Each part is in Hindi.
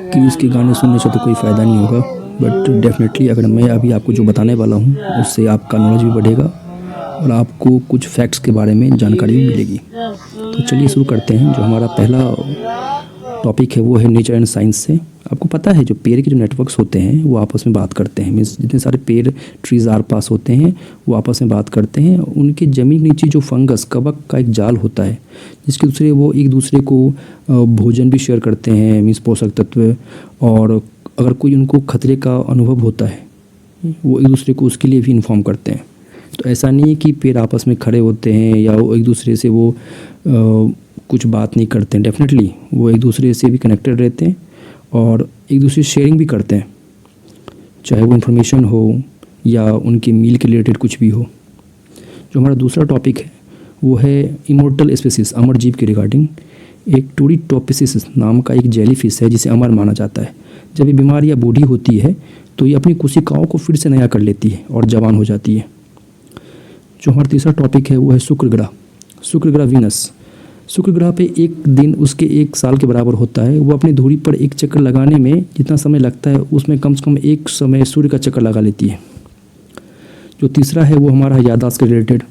कि इसके गाने सुनने से तो कोई फ़ायदा नहीं होगा, बट डेफिनेटली अगर मैं अभी आपको जो बताने वाला हूँ उससे आपका नॉलेज भी बढ़ेगा और आपको कुछ फैक्ट्स के बारे में जानकारी भी मिलेगी। तो चलिए शुरू करते हैं। जो हमारा पहला टॉपिक है वो है नेचर एंड साइंस से। आपको पता है जो पेड़ के जो नेटवर्क्स होते हैं वो आपस में बात करते हैं। मीन्स जितने सारे पेड़ ट्रीज़ आर पास होते हैं वो आपस में बात करते हैं। उनके ज़मीन के नीचे जो फंगस कवक का एक जाल होता है जिसके दूसरे वो एक दूसरे को भोजन भी शेयर करते हैं, मीन्स पोषक तत्व, और अगर कोई उनको खतरे का अनुभव होता है वो एक दूसरे को उसके लिए भी इन्फॉर्म करते हैं। तो ऐसा नहीं है कि पेड़ आपस में खड़े होते हैं या वो एक दूसरे से वो कुछ बात नहीं करते हैं। डेफिनेटली वो एक दूसरे से भी कनेक्टेड रहते हैं और एक दूसरे से शेयरिंग भी करते हैं, चाहे वो इन्फॉर्मेशन हो या उनके मील के रिलेटेड कुछ भी हो। जो हमारा दूसरा टॉपिक है वो है इमोर्टल स्पीसीज, अमर जीव के रिगार्डिंग। एक टूरिटोपिसिस नाम का एक जेलीफिश है जिसे अमर माना जाता है। जब ये बीमार या बूढ़ी होती है तो ये अपनी कोशिकाओं को फिर से नया कर लेती है और जवान हो जाती है। जो हमारा तीसरा टॉपिक है वो है शुक्र ग्रह। शुक्र ग्रह वीनस। शुक्र ग्रह पे एक दिन उसके 1 साल के बराबर होता है। वो अपनी धुरी पर एक चक्कर लगाने में जितना समय लगता है उसमें कम से कम एक समय सूर्य का चक्कर लगा लेती है। जो तीसरा है वो हमारा याददाश्त के रिलेटेड।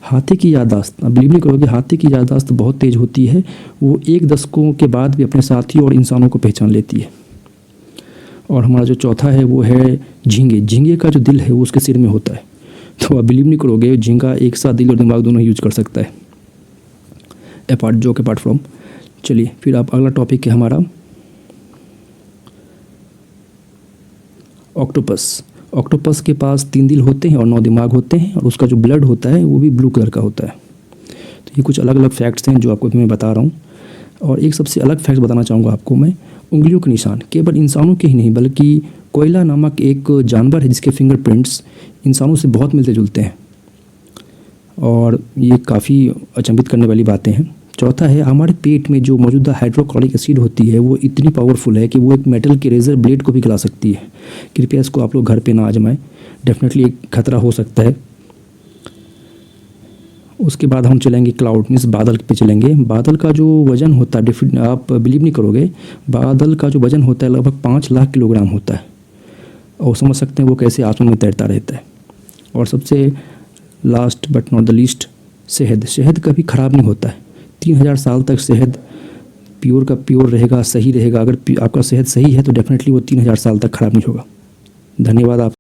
हाथी की याददाश्त, आप बिलीव नहीं करोगे, हाथी की याददाश्त बहुत तेज़ होती है। वो 1 दशकों के बाद भी अपने साथियों और इंसानों को पहचान लेती है। और हमारा जो चौथा है वो है झींगे। झींगे का जो दिल है वो उसके सिर में होता है। तो आप बिलीव नहीं करोगे, झींगा एक साथ दिल और दिमाग दोनों यूज कर सकता है, अपार्ट फ्रॉम। चलिए फिर आप अगला टॉपिक है हमारा ऑक्टोपस। ऑक्टोपस के पास 3 दिल होते हैं और 9 दिमाग होते हैं और उसका जो ब्लड होता है वो भी ब्लू कलर का होता है। तो ये कुछ अलग अलग फैक्ट्स हैं जो आपको मैं बता रहा हूँ। और एक सबसे अलग फैक्ट बताना चाहूँगा आपको मैं, उंगलियों के निशान केवल इंसानों के ही नहीं बल्कि कोयला नामक एक जानवर है जिसके फिंगरप्रिंट्स इंसानों से बहुत मिलते जुलते हैं। और ये काफ़ी अचंभित करने वाली बातें हैं। चौथा है हमारे पेट में जो मौजूदा हाइड्रोक्लोरिक एसिड होती है वो इतनी पावरफुल है कि वो एक मेटल के रेजर ब्लेड को भी गला सकती है। कृपया इसको आप लोग घर पे ना आजमाएं, डेफिनेटली एक खतरा हो सकता है। उसके बाद हम चलेंगे क्लाउड, मीन्स बादल पे चलेंगे। बादल का जो वज़न होता है, आप बिलीव नहीं करोगे, बादल का जो वज़न होता है लगभग 5 लाख किलोग्राम होता है। और समझ सकते हैं वो कैसे आसमान में तैरता रहता है। और सबसे last but not the least, शहद। शहद कभी ख़राब नहीं होता है। 3000 साल तक शहद प्योर का प्योर रहेगा, सही रहेगा। अगर आपका शहद सही है तो डेफिनेटली वो 3000 साल तक ख़राब नहीं होगा। धन्यवाद आप।